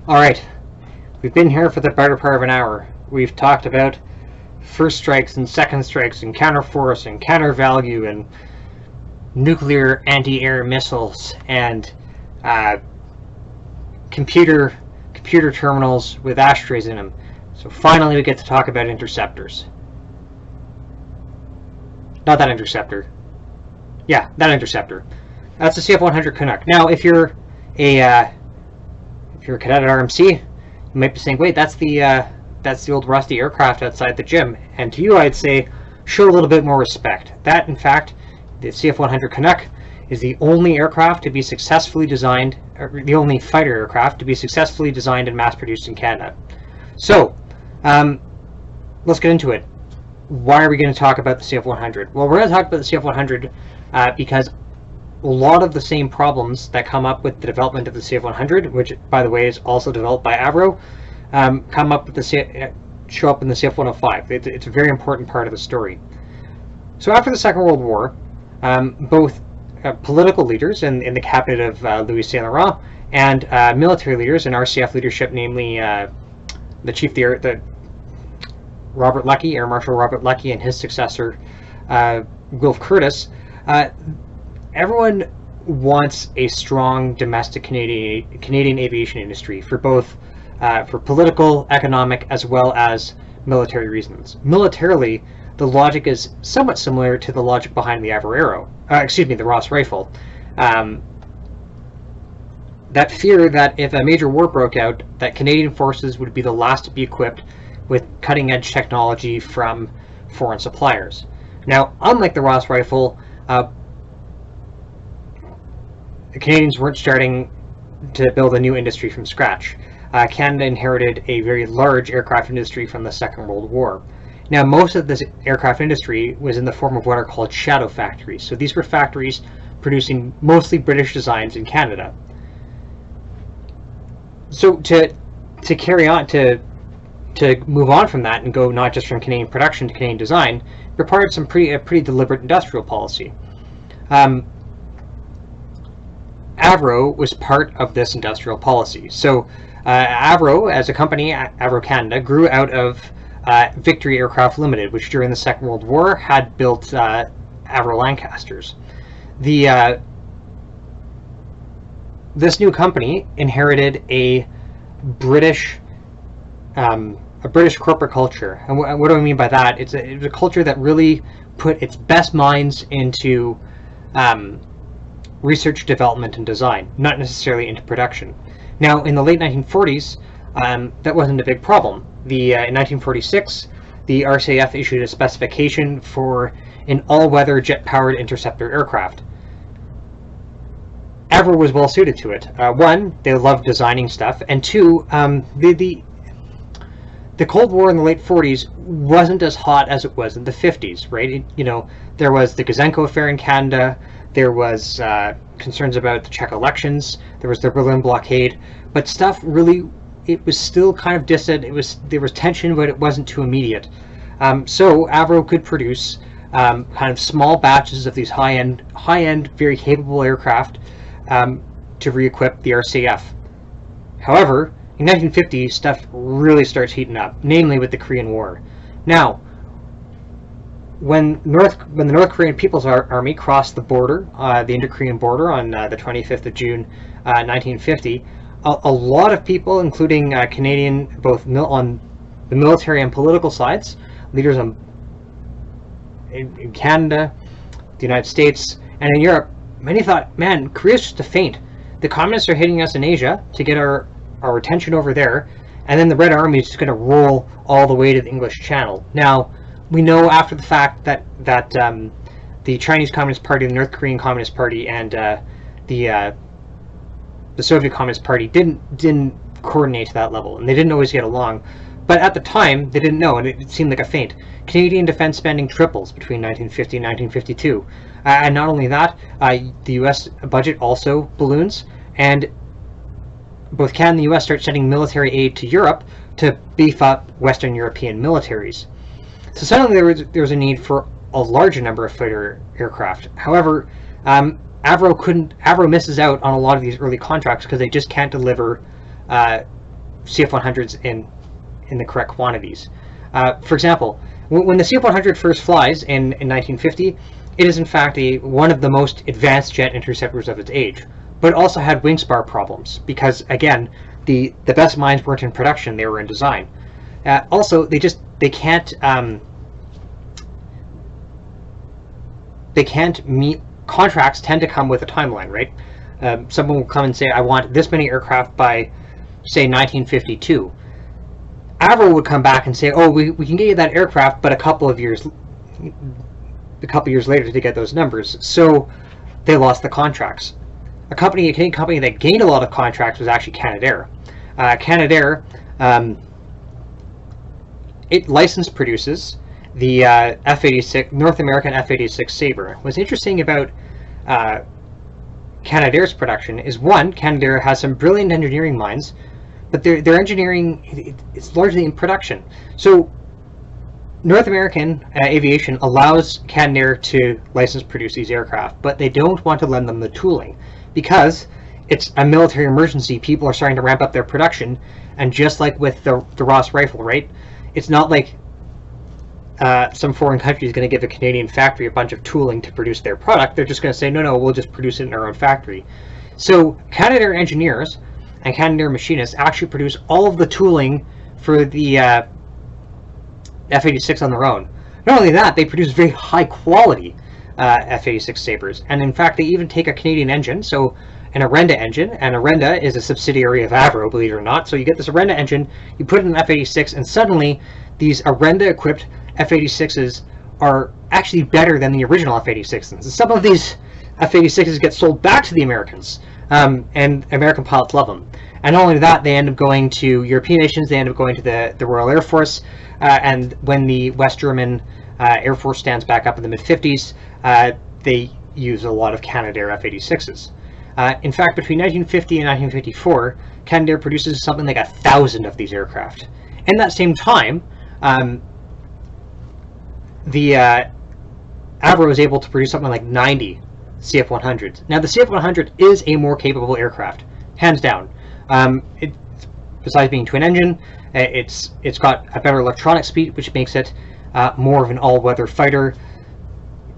Alright, we've been here for the better part of an hour. We've talked about first strikes and second strikes and counter force and counter value and nuclear anti-air missiles and computer terminals with ashtrays in them. So finally we get to talk about interceptors. Not that interceptor. Yeah, that interceptor. That's the CF-100 Canuck. Now, if you're a cadet at RMC, you might be saying, "Wait, that's the old rusty aircraft outside the gym." And to you, I'd say, show a little bit more respect. That, in fact, the CF-100 Canuck is the only aircraft to be successfully designed, or the only fighter aircraft to be successfully designed and mass-produced in Canada. So, let's get into it. Why are we going to talk about the CF-100? Well, we're going to talk about the CF-100 because a lot of the same problems that come up with the development of the CF-100, which, by the way, is also developed by Avro, show up in the CF-105. It's a very important part of the story. So after the Second World War, both political leaders in the cabinet of Louis Saint Laurent and military leaders in RCAF leadership, namely the Robert Leckie, Air Marshal Robert Leckie, and his successor, Wilf Curtis, everyone wants a strong domestic Canadian aviation industry for both for political, economic, as well as military reasons. Militarily, the logic is somewhat similar to the logic behind the Avro the Ross rifle. That fear that if a major war broke out, that Canadian forces would be the last to be equipped with cutting-edge technology from foreign suppliers. Now, unlike the Ross rifle, the Canadians weren't starting to build a new industry from scratch. Canada inherited a very large aircraft industry from the Second World War. Now, most of this aircraft industry was in the form of what are called shadow factories. So these were factories producing mostly British designs in Canada. So to carry on, to move on from that and go not just from Canadian production to Canadian design, required a pretty deliberate industrial policy. Avro was part of this industrial policy. So Avro, as a company, Avro Canada, grew out of Victory Aircraft Limited, which during the Second World War had built Avro Lancasters. This new company inherited a British corporate culture. And what do I mean by that? It's a culture that really put its best minds into research, development, and design, not necessarily into production. Now, in the late 1940s, that wasn't a big problem. In 1946, the RCAF issued a specification for an all-weather jet-powered interceptor aircraft. Avro was well suited to it. One, they loved designing stuff, and two, the Cold War in the late 40s wasn't as hot as it was in the 50s, right? There was the Gouzenko affair in Canada. There was concerns about the Czech elections. There was the Berlin blockade. But stuff really, it was still kind of distant. There was tension, but it wasn't too immediate. So Avro could produce kind of small batches of these high-end, very capable aircraft to re-equip the RCAF. However, in 1950, stuff really starts heating up, namely with the Korean War. Now, when the North Korean People's Army crossed the border, the Indo-Korean border, on the 25th of June, 1950, a lot of people, including Canadian, both on the military and political sides, leaders in Canada, the United States, and in Europe, many thought, man, Korea's just a feint. The communists are hitting us in Asia to get our attention over there, and then the Red Army is just going to roll all the way to the English Channel. Now, we know after the fact that the Chinese Communist Party, the North Korean Communist Party, and the Soviet Communist Party didn't coordinate to that level, and they didn't always get along. But at the time, they didn't know, and it seemed like a feint. Canadian defense spending triples between 1950 and 1952. And not only that, the U.S. budget also balloons, and both Canada and the U.S. start sending military aid to Europe to beef up Western European militaries. So suddenly there was a need for a larger number of fighter aircraft. However, Avro misses out on a lot of these early contracts because they just can't deliver CF-100s in the correct quantities. For example, when the CF-100 first flies in 1950, it is in fact one of the most advanced jet interceptors of its age, but it also had wing spar problems because, again, the best mines weren't in production; they were in design. Also, they can't meet contracts. Tend to come with a timeline, right? Someone will come and say, "I want this many aircraft by, say, 1952." Avro would come back and say, "Oh, we can get you that aircraft, but a couple of years later to get those numbers." So they lost the contracts. A Canadian company that gained a lot of contracts was actually Canadair. Canadair, it licensed produces the F-86 North American F-86 Sabre. What's interesting about Canadair's production is, one, Canadair has some brilliant engineering minds, but their engineering is largely in production. So North American Aviation allows Canadair to license produce these aircraft, but they don't want to lend them the tooling because it's a military emergency. People are starting to ramp up their production, and just like with the Ross rifle, right? It's not like some foreign country is going to give a Canadian factory a bunch of tooling to produce their product. They're just going to say, no, we'll just produce it in our own factory. So Canadair engineers and Canadair machinists actually produce all of the tooling for the F-86 on their own. Not only that, they produce very high quality F-86 Sabres, and in fact they even take a Canadian engine, so an Arenda engine, and Arenda is a subsidiary of Avro, believe it or not. So you get this Arenda engine, you put it in an F-86, and suddenly these Arenda equipped F-86s are actually better than the original F-86s. Some of these F-86s get sold back to the Americans, and American pilots love them. And not only that, they end up going to European nations, they end up going to the Royal Air Force, and when the West German Air Force stands back up in the mid-50s, they use a lot of Canadair F-86s. In fact, between 1950 and 1954, Canadair produces something like 1,000 of these aircraft. In that same time, the Avro was able to produce something like 90 CF-100s. Now, the CF-100 is a more capable aircraft, hands down. Besides being twin-engine, it's got a better electronic speed, which makes it more of an all-weather fighter.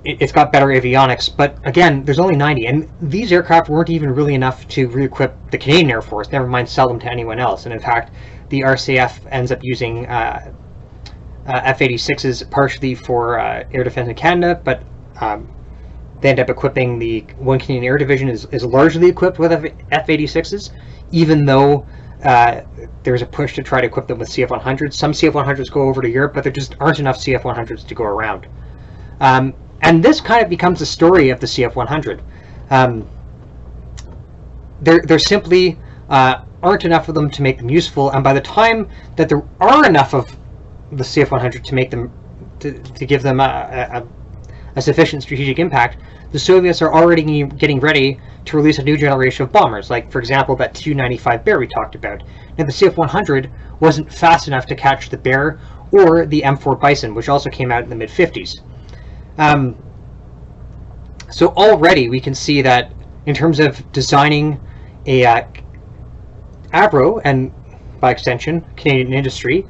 It's got better avionics, but again, there's only 90, and these aircraft weren't even really enough to re-equip the Canadian Air Force, never mind sell them to anyone else. And in fact, the RCAF ends up using F-86s partially for air defense in Canada, but they end up equipping the 1 Canadian Air Division is largely equipped with F-86s, even though there's a push to try to equip them with CF-100s. Some CF-100s go over to Europe, but there just aren't enough CF-100s to go around. And this kind of becomes the story of the CF-100. There simply aren't enough of them to make them useful, and by the time that there are enough of the CF-100 to make them to give them a sufficient strategic impact, the Soviets are already getting ready to release a new generation of bombers, like, for example, that Tu-95 Bear we talked about. Now, the CF-100 wasn't fast enough to catch the Bear or the M4 Bison, which also came out in the mid-50s. So already we can see that in terms of designing a Avro, and by extension Canadian industry,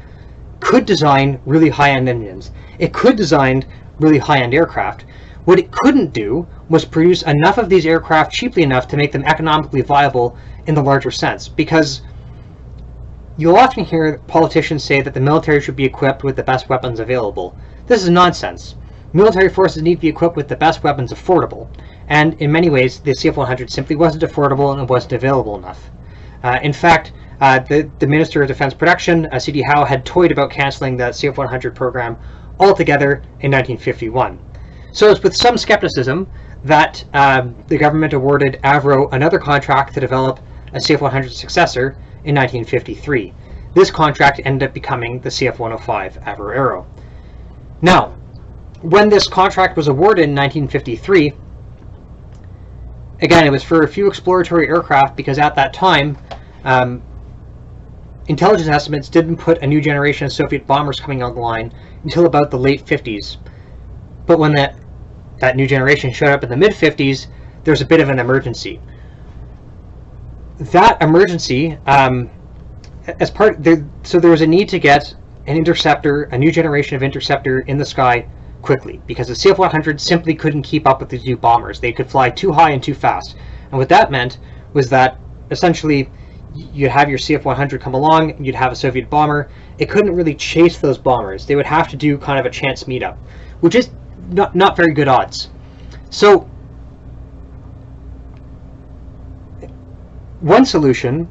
could design really high-end engines. It could design really high-end aircraft. What it couldn't do was produce enough of these aircraft cheaply enough to make them economically viable in the larger sense, because you'll often hear politicians say that the military should be equipped with the best weapons available. This is nonsense. Military forces need to be equipped with the best weapons affordable, and in many ways the CF-100 simply wasn't affordable and it wasn't available enough. In fact, the Minister of Defense Production, C.D. Howe, had toyed about cancelling the CF-100 program altogether in 1951. So it's with some skepticism that the government awarded Avro another contract to develop a CF-100 successor in 1953. This contract ended up becoming the CF-105 Avro Aero. Now, when this contract was awarded in 1953, again, it was for a few exploratory aircraft because at that time, intelligence estimates didn't put a new generation of Soviet bombers coming online until about the late 50s. But when that new generation showed up in the mid-50s, there was a bit of an emergency. That emergency as part there, so there was a need to get an interceptor, a new generation of interceptor in the sky quickly, because the CF-100 simply couldn't keep up with these new bombers. They could fly too high and too fast. And what that meant was that essentially you'd have your CF-100 come along, you'd have a Soviet bomber. It couldn't really chase those bombers. They would have to do kind of a chance meetup, which is not very good odds. So one solution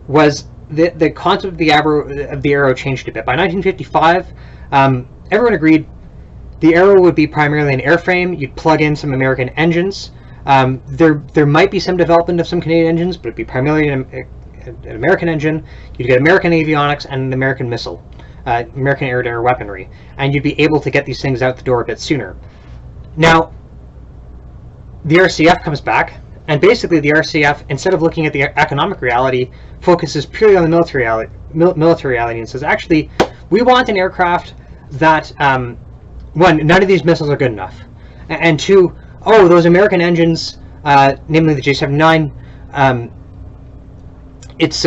was the concept of the Avro changed a bit. By 1955, everyone agreed the Avro would be primarily an airframe. You'd plug in some American engines. There might be some development of some Canadian engines, but it'd be primarily an American engine. You'd get American avionics and an American missile, American air-to-air weaponry, and you'd be able to get these things out the door a bit sooner. Now, the RCF comes back, and basically the RCF, instead of looking at the economic reality, focuses purely on the military reality and says, actually, we want an aircraft that, one, none of these missiles are good enough, and two, oh, those American engines, namely the J-79, it's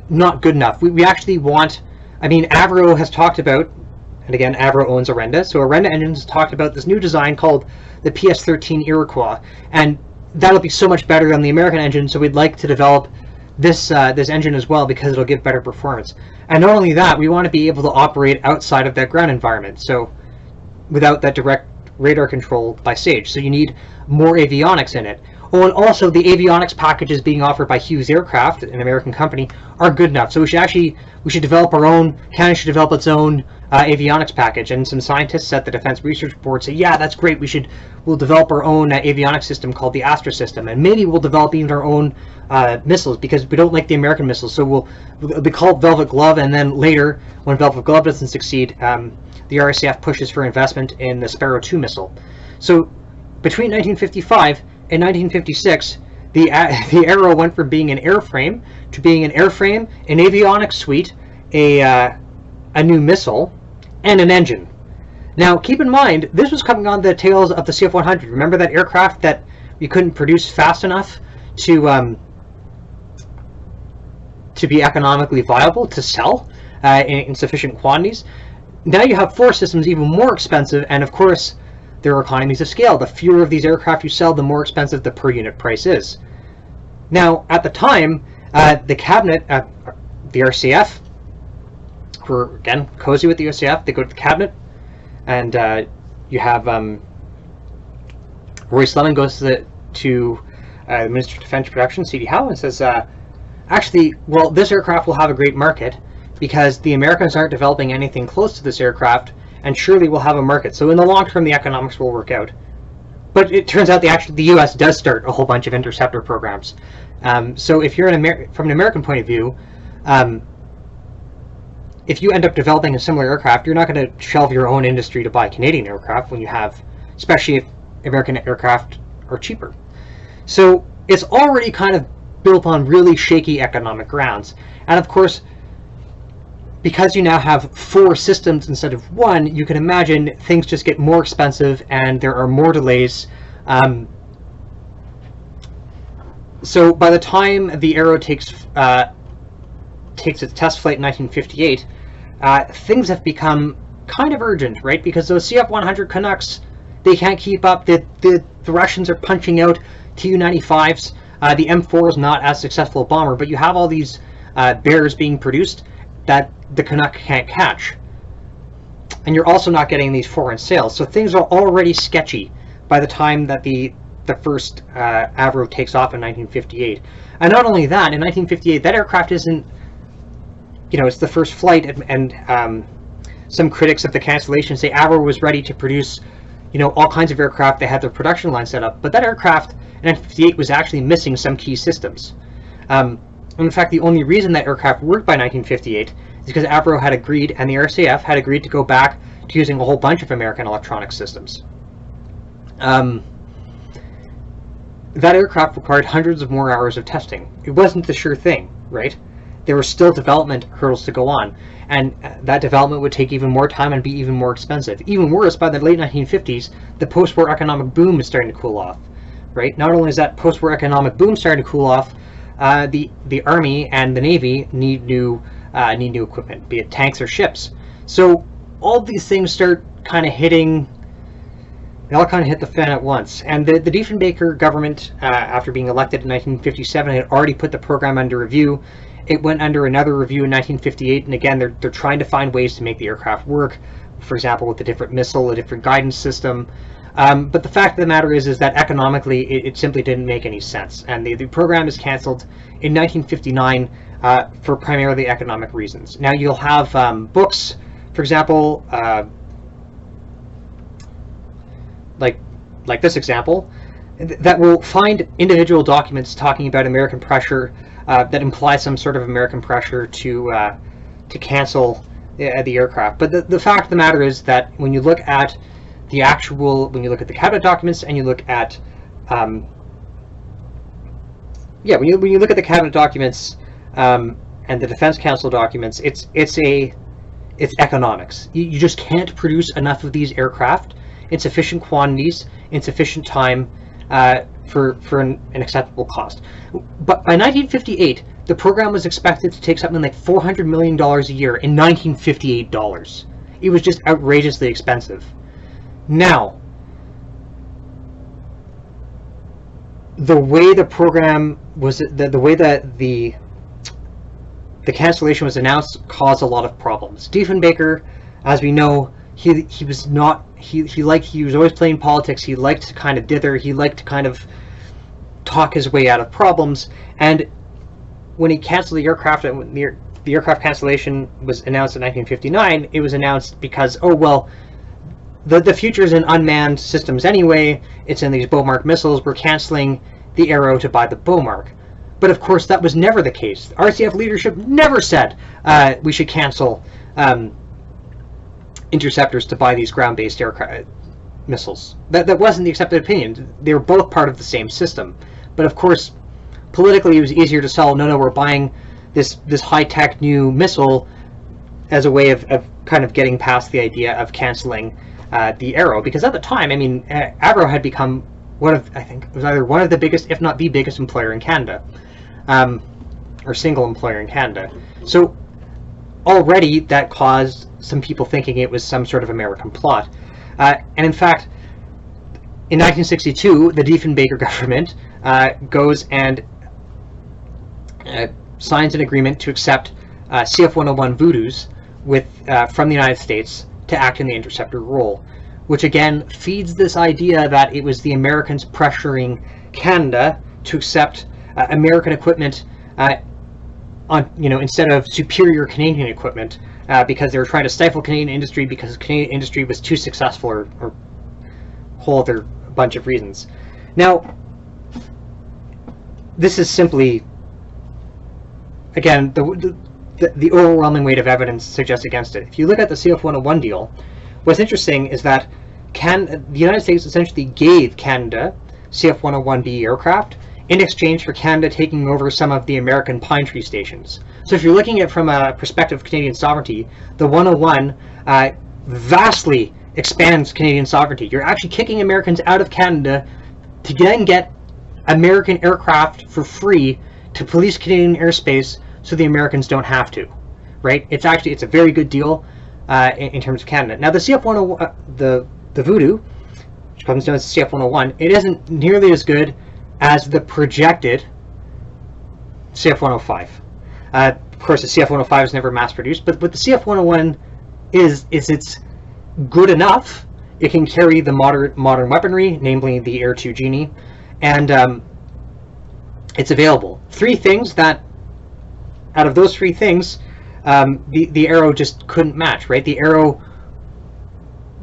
not good enough. We actually want, I mean, Avro has talked about, and again, Avro owns Orenda, so Orenda Engines has talked about this new design called the PS-13 Iroquois, and that'll be so much better than the American engine, so we'd like to develop this this engine as well because it'll give better performance. And not only that, we want to be able to operate outside of that ground environment, so without that direct radar control by SAGE, so you need more avionics in it. Oh, and also the avionics packages being offered by Hughes Aircraft, an American company, are good enough. So we should develop our own, Canada should develop its own avionics package. And some scientists at the Defense Research Board say, yeah, that's great, we'll develop our own avionics system called the Astra system, and maybe we'll develop even our own missiles, because we don't like the American missiles, so it'll be called Velvet Glove, and then later, when Velvet Glove doesn't succeed, the RCAF pushes for investment in the Sparrow 2 missile. So between 1955 and 1956, the Avro went from being an airframe to being an airframe, an avionics suite, a new missile, and an engine. Now, keep in mind, this was coming on the tails of the CF-100. Remember that aircraft that we couldn't produce fast enough to be economically viable to sell in sufficient quantities? Now you have four systems even more expensive, and of course, there are economies of scale. The fewer of these aircraft you sell, the more expensive the per unit price is. Now, at the time, the cabinet, the RCF, who are, again, cozy with the RCF, they go to the cabinet, and you have Roy Slemon goes to the Minister of Defense Production, C.D. Howe, and says, actually, well, this aircraft will have a great market because the Americans aren't developing anything close to this aircraft, and surely we'll have a market. So in the long term, the economics will work out. But it turns out the U.S. does start a whole bunch of interceptor programs. So if you're from an American point of view, if you end up developing a similar aircraft, you're not going to shelve your own industry to buy Canadian aircraft when you have, especially if American aircraft are cheaper. So it's already kind of built on really shaky economic grounds. And of course, because you now have four systems instead of one, you can imagine things just get more expensive and there are more delays. So by the time the Avro takes its test flight in 1958, things have become kind of urgent, right? Because those CF-100 Canucks, they can't keep up. The Russians are punching out Tu-95s. The M4 is not as successful a bomber, but you have all these Bears being produced that the Canuck can't catch. And you're also not getting these foreign sales. So things are already sketchy by the time that the first Avro takes off in 1958. And not only that, in 1958, that aircraft isn't, it's the first flight, and some critics of the cancellation say Avro was ready to produce, all kinds of aircraft. They had their production line set up. But that aircraft in 1958 was actually missing some key systems. In fact, the only reason that aircraft worked by 1958 is because Avro had agreed, and the RCAF had agreed, to go back to using a whole bunch of American electronic systems. That aircraft required hundreds of more hours of testing. It wasn't the sure thing, right? There were still development hurdles to go on, and that development would take even more time and be even more expensive. Even worse, by the late 1950s, the post-war economic boom is starting to cool off, right? Not only is that post-war economic boom starting to cool off, the Army and the Navy need new equipment, be it tanks or ships. So all these things start kind of hitting. They all kind of hit the fan at once. And the Diefenbaker government, after being elected in 1957, had already put the program under review. It went under another review in 1958, and again, they're trying to find ways to make the aircraft work. For example, with a different missile, a different guidance system. But the fact of the matter is that economically, it simply didn't make any sense. And the program is canceled in 1959 for primarily economic reasons. Now, you'll have books, for example, like this example, that will find individual documents talking about American pressure that imply some sort of American pressure to cancel the aircraft. But the fact of the matter is that when you look at the cabinet documents and you look at when you look at the cabinet documents and the Defense Council documents, it's economics. You just can't produce enough of these aircraft in sufficient quantities, in sufficient time, for an acceptable cost. But by 1958, the program was expected to take something like $400 million a year in 1958 dollars. It was just outrageously expensive. Now, the way the program was, the way that the cancellation was announced caused a lot of problems. Diefenbaker, as we know, he was always playing politics. He liked to kind of dither. He liked to kind of talk his way out of problems. And when he canceled the aircraft, the aircraft cancellation was announced in 1959. It was announced because, oh well, the future is in unmanned systems anyway. It's in these Beaumark missiles. We're canceling the Arrow to buy the Beaumark. But of course, that was never the case. RCAF leadership never said we should cancel Interceptors to buy these ground-based aircraft missiles. That wasn't the accepted opinion. They were both part of the same system. But of course, politically, it was easier to sell, no, we're buying this high-tech new missile as a way of kind of getting past the idea of canceling the Arrow. Because at the time, I mean, Avro had become I think it was either one of the biggest, if not the biggest employer in Canada, or single employer in Canada. So already that caused some people thinking it was some sort of American plot. And in fact, in 1962, the Diefenbaker government goes and signs an agreement to accept CF-101 Voodoos from the United States to act in the interceptor role, which again feeds this idea that it was the Americans pressuring Canada to accept American equipment instead of superior Canadian equipment, because they were trying to stifle Canadian industry because Canadian industry was too successful, or a whole other bunch of reasons. Now, this is simply, again, the overwhelming weight of evidence suggests against it. If you look at the CF-101 deal, what's interesting is that the United States essentially gave Canada CF-101B aircraft in exchange for Canada taking over some of the American Pine Tree stations. So if you're looking at it from a perspective of Canadian sovereignty, the 101 vastly expands Canadian sovereignty. You're actually kicking Americans out of Canada to then get American aircraft for free to police Canadian airspace so the Americans don't have to, right? It's a very good deal in terms of Canada. Now the CF-101, the Voodoo, which comes down as CF-101, it isn't nearly as good as the projected CF-105. Of course, the CF-105 is never mass produced, but what the CF-101 is it's good enough. It can carry the modern weaponry, namely the Air 2 Genie, and it's available. Out of those three things, the Arrow just couldn't match, right? The Arrow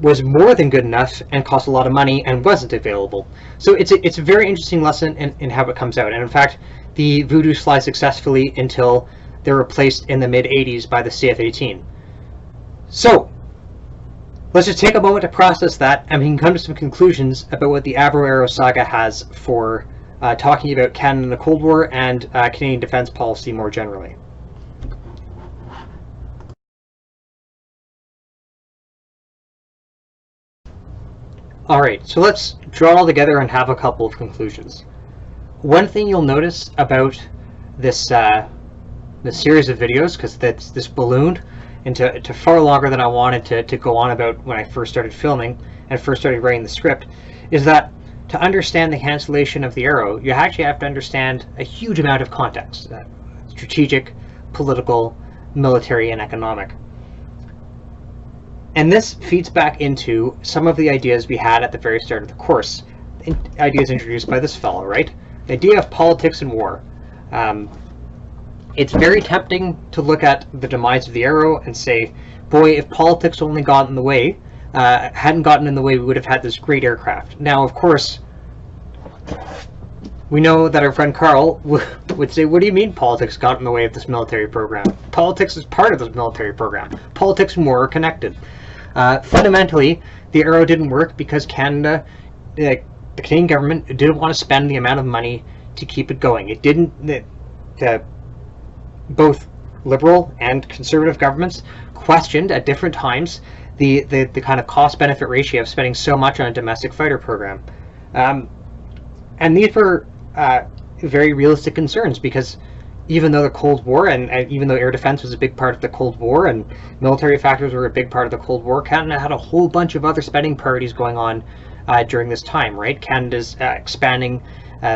was more than good enough and cost a lot of money and wasn't available. So it's a very interesting lesson in how it comes out. And in fact, the Voodoos fly successfully until they're replaced in the mid-80s by the CF-18. So let's just take a moment to process that, and we can come to some conclusions about what the Avro Arrow saga has for talking about Canada in the Cold War and Canadian defense policy more generally. Alright, so let's draw it all together and have a couple of conclusions. One thing you'll notice about this this series of videos, because this ballooned into far longer than I wanted to go on about when I first started filming and first started writing the script, is that to understand the cancellation of the Arrow, you actually have to understand a huge amount of context, strategic, political, military, and economic. And this feeds back into some of the ideas we had at the very start of the course, ideas introduced by this fellow, right? The idea of politics and war. It's very tempting to look at the demise of the Arrow and say, boy, if politics only got in the way, hadn't gotten in the way, we would have had this great aircraft. Now, of course, we know that our friend Carl would say, what do you mean politics got in the way of this military program? Politics is part of this military program. Politics and war are connected. Fundamentally, the Arrow didn't work because Canada, the Canadian government, didn't want to spend the amount of money to keep it going. It didn't. Both liberal and conservative governments questioned at different times the kind of cost-benefit ratio of spending so much on a domestic fighter program. And these were very realistic concerns, because even though the Cold War and even though air defense was a big part of the Cold War and military factors were a big part of the Cold War, Canada had a whole bunch of other spending priorities going on during this time, right? Canada's expanding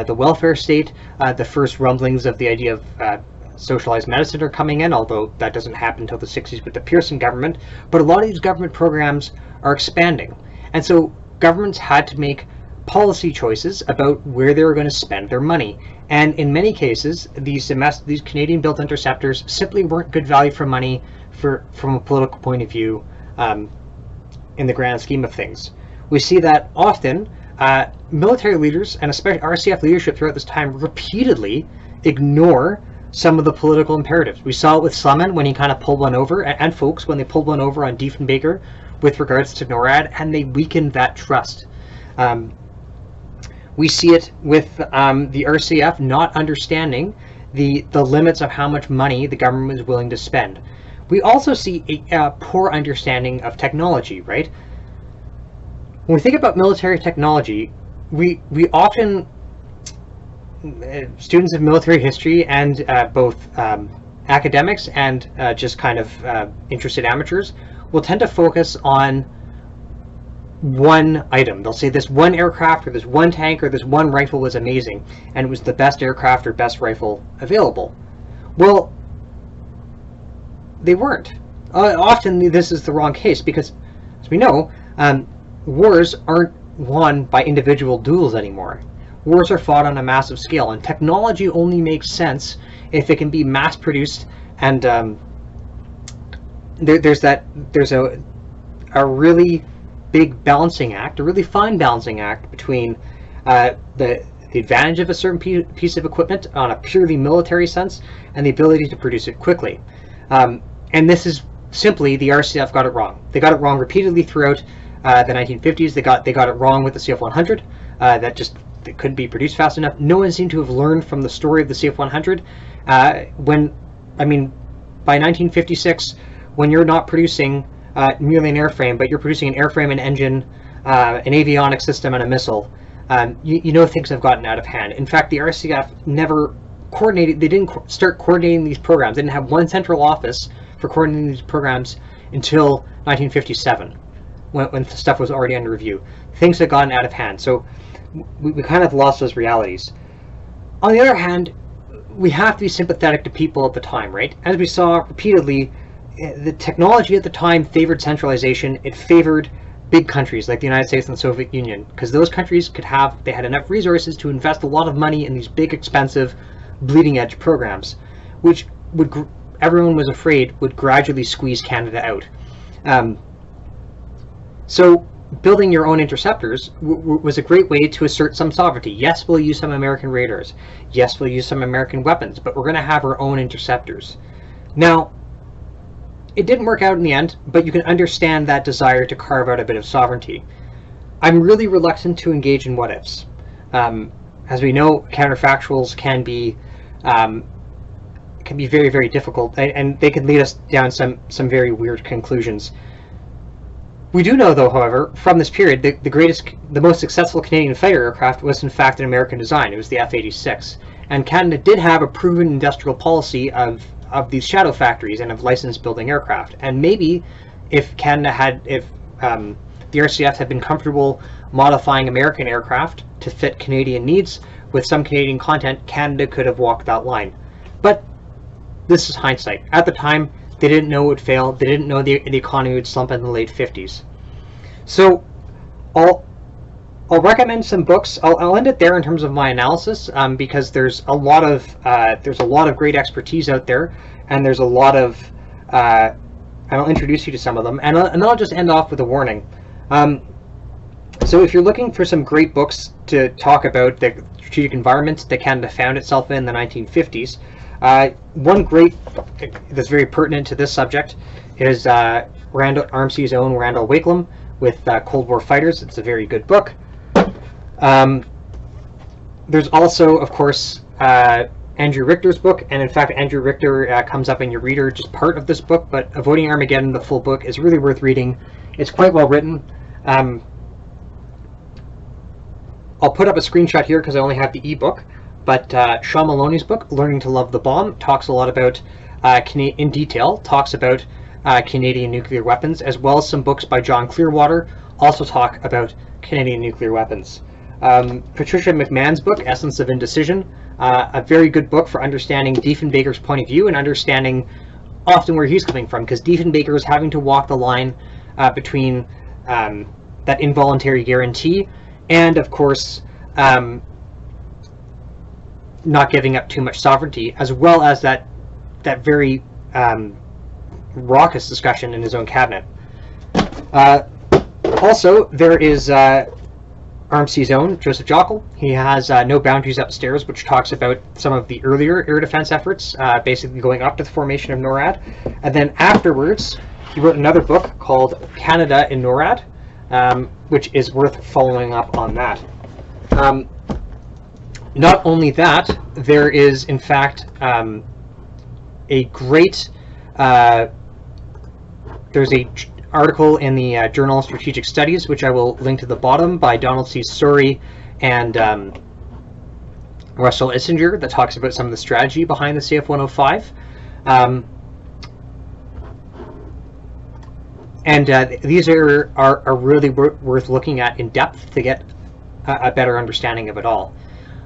the welfare state. The first rumblings of the idea of socialized medicine are coming in, although that doesn't happen until the 60s with the Pearson government. But a lot of these government programs are expanding. And so governments had to make policy choices about where they were going to spend their money. And in many cases, these Canadian-built interceptors simply weren't good value for money from a political point of view in the grand scheme of things. We see that often military leaders, and especially RCAF leadership throughout this time, repeatedly ignore some of the political imperatives. We saw it with Slemon when he kind of pulled one over, and folks when they pulled one over on Diefenbaker with regards to NORAD, and they weakened that trust. We see it with the RCAF not understanding the limits of how much money the government is willing to spend. We also see a poor understanding of technology, right? When we think about military technology, we often, students of military history and both academics and just kind of interested amateurs will tend to focus on one item. They'll say this one aircraft or this one tank or this one rifle was amazing and it was the best aircraft or best rifle available. Well, they weren't. Often this is the wrong case, because as we know, wars aren't won by individual duels anymore. Wars are fought on a massive scale, and technology only makes sense if it can be mass produced. And there's a really big balancing act, a really fine balancing act between the advantage of a certain piece of equipment on a purely military sense and the ability to produce it quickly. And this is simply the RCAF got it wrong. They got it wrong repeatedly throughout the 1950s. They got it wrong with the CF-100. That just it couldn't be produced fast enough. No one seemed to have learned from the story of the CF-100. By 1956, when you're not producing merely an airframe, but you're producing an airframe, an engine, an avionics system, and a missile, you know things have gotten out of hand. In fact, the RCAF never coordinated. They didn't start coordinating these programs. They didn't have one central office for coordinating these programs until 1957, when stuff was already under review. Things had gotten out of hand. So we kind of lost those realities. On the other hand, we have to be sympathetic to people at the time, right? As we saw repeatedly, the technology at the time favored centralization. It favored big countries like the United States and the Soviet Union, because those countries they had enough resources to invest a lot of money in these big, expensive, bleeding edge programs, which everyone was afraid would gradually squeeze Canada out. So building your own interceptors was a great way to assert some sovereignty. Yes, we'll use some American radars. Yes, we'll use some American weapons, but we're going to have our own interceptors. Now, it didn't work out in the end, but you can understand that desire to carve out a bit of sovereignty. I'm really reluctant to engage in what-ifs. As we know, counterfactuals can be very, very difficult, and they can lead us down some very weird conclusions. We do know, though, however, from this period, the most successful Canadian fighter aircraft was in fact an American design. It was the F-86, And Canada did have a proven industrial policy of these shadow factories and of licensed building aircraft. And maybe if Canada had, if the RCAF had been comfortable modifying American aircraft to fit Canadian needs with some Canadian content, Canada could have walked that line. But this is hindsight. At the time, they didn't know it would fail. They didn't know the economy would slump in the late 50s. So I'll recommend some books. I'll end it there in terms of my analysis, because there's a lot of great expertise out there, and there's a lot of and I'll introduce you to some of them, and I'll just end off with a warning. So if you're looking for some great books to talk about the strategic environment that Canada found itself in the 1950s, one great book that's very pertinent to this subject is RMC's own Randall Wakelam with Cold War Fighters. It's a very good book. There's also, of course, Andrew Richter's book, and in fact Andrew Richter comes up in your reader, just part of this book, but Avoiding Armageddon, the full book, is really worth reading. It's quite well written. I'll put up a screenshot here because I only have the ebook, but Sean Maloney's book, Learning to Love the Bomb, talks a lot about, in detail, talks about Canadian nuclear weapons, as well as some books by John Clearwater also talk about Canadian nuclear weapons. Patricia McMahon's book, Essence of Indecision, a very good book for understanding Diefenbaker's point of view and understanding often where he's coming from, because Diefenbaker is having to walk the line between that involuntary guarantee and, of course, not giving up too much sovereignty, as well as that very raucous discussion in his own cabinet. Also, there is RMC's own Joseph Jockle. He has No Boundaries Upstairs, which talks about some of the earlier air defense efforts, basically going up to the formation of NORAD. And then afterwards, he wrote another book called Canada in NORAD, which is worth following up on that. Not only that, there is, in fact, a great... there's a article in the Journal of Strategic Studies, which I will link to the bottom, by Donald C. Surrey and Russell Issinger, that talks about some of the strategy behind the CF-105. These are really worth looking at in depth to get a better understanding of it all.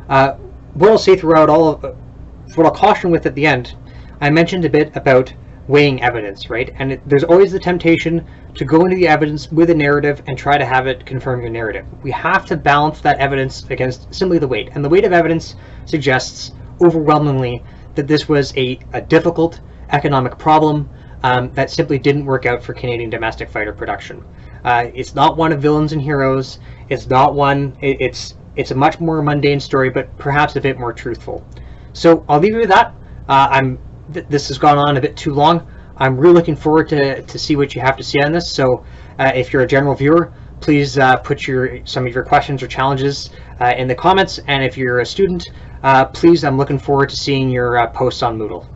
What I'll say throughout what I'll caution with at the end, I mentioned a bit about weighing evidence, right? And there's always the temptation to go into the evidence with a narrative and try to have it confirm your narrative. We have to balance that evidence against simply the weight. And the weight of evidence suggests overwhelmingly that this was a difficult economic problem that simply didn't work out for Canadian domestic fighter production. It's not one of villains and heroes. It's not one, it's a much more mundane story, but perhaps a bit more truthful. So I'll leave you with that. This has gone on a bit too long. I'm really looking forward to see what you have to say on this. So if you're a general viewer, please put some of your questions or challenges in the comments. And if you're a student, please, I'm looking forward to seeing your posts on Moodle.